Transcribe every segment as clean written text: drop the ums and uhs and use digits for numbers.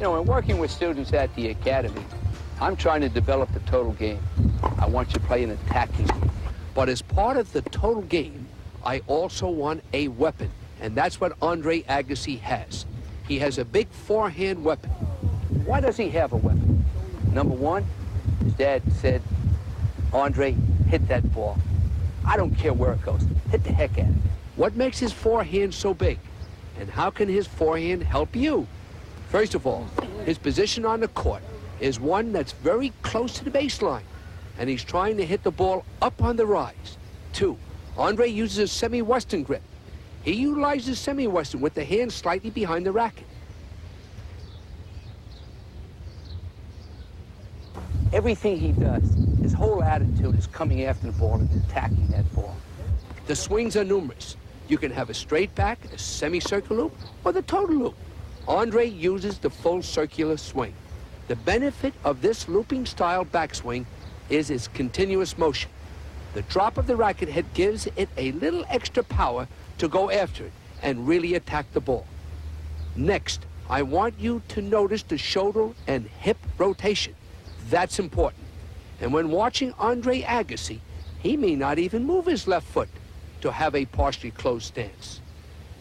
You know, when working with students at the academy, I'm trying to develop the total game. I want you to play an attacking game. But as part of the total game, I also want a weapon, and that's what Andre Agassi has. He has a big forehand weapon. Why does he have a weapon? Number one, his dad said, Andre, hit that ball. I don't care where it goes. Hit the heck out of it. What makes his forehand so big? And how can his forehand help you? First of all, his position on the court is one that's very close to the baseline, and he's trying to hit the ball up on the rise. 2, Andre uses a semi-western grip. He utilizes semi-western with the hand slightly behind the racket. Everything he does, his whole attitude is coming after the ball and attacking that ball. The swings are numerous. You can have a straight back, a semicircular loop, or the total loop. Andre uses the full circular swing. The benefit of this looping style backswing is its continuous motion. The drop of the racket head gives it a little extra power to go after it and really attack the ball. Next, I want you to notice the shoulder and hip rotation. That's important. And when watching Andre Agassi, he may not even move his left foot to have a partially closed stance.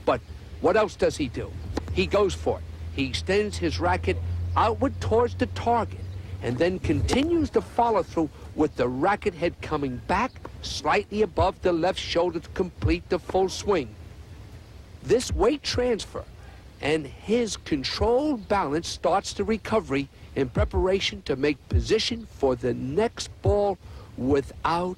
But what else does he do? He goes for it. He extends his racket outward towards the target and then continues to follow through with the racket head coming back slightly above the left shoulder to complete the full swing. This weight transfer and his controlled balance starts the recovery in preparation to make position for the next ball without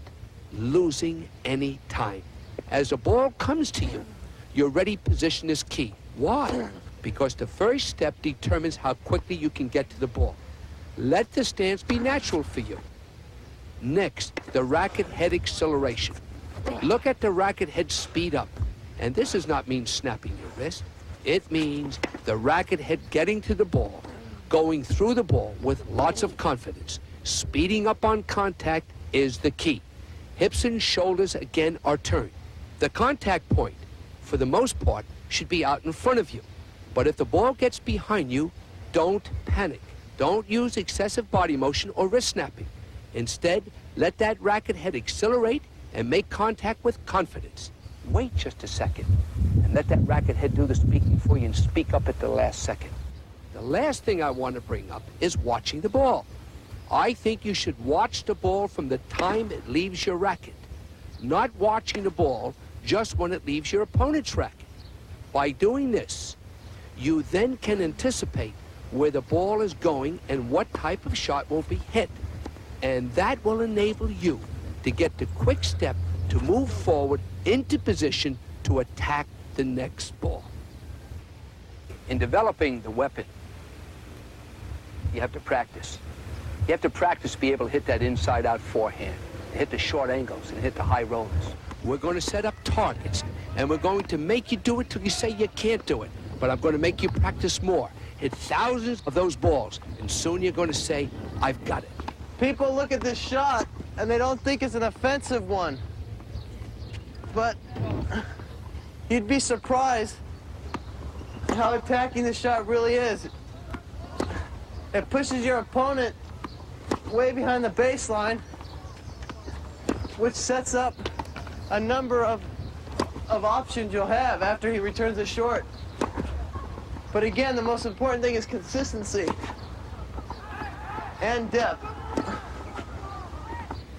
losing any time. As the ball comes to you, your ready position is key. Why? Because the first step determines how quickly you can get to the ball. Let the stance be natural for you. Next, the racket head acceleration. Look at the racket head speed up. And this does not mean snapping your wrist. It means the racket head getting to the ball, going through the ball with lots of confidence. Speeding up on contact is the key. Hips and shoulders again are turned. The contact point, for the most part, should be out in front of you. But if the ball gets behind you, don't panic. Don't use excessive body motion or wrist snapping. Instead, let that racket head accelerate and make contact with confidence. Wait just a second and let that racket head do the speaking for you and speak up at the last second. The last thing I want to bring up is watching the ball. I think you should watch the ball from the time it leaves your racket, not watching the ball just when it leaves your opponent's racket. By doing this, you then can anticipate where the ball is going and what type of shot will be hit. And that will enable you to get the quick step to move forward into position to attack the next ball. In developing the weapon, you have to practice. You have to practice to be able to hit that inside-out forehand, hit the short angles, and hit the high rollers. We're going to set up targets, and we're going to make you do it till you say you can't do it. But I'm going to make you practice more. Hit thousands of those balls, and soon you're going to say, I've got it. People look at this shot, and they don't think it's an offensive one. But you'd be surprised how attacking the shot really is. It pushes your opponent way behind the baseline, which sets up a number of options you'll have after he returns it short. But again, the most important thing is consistency and depth.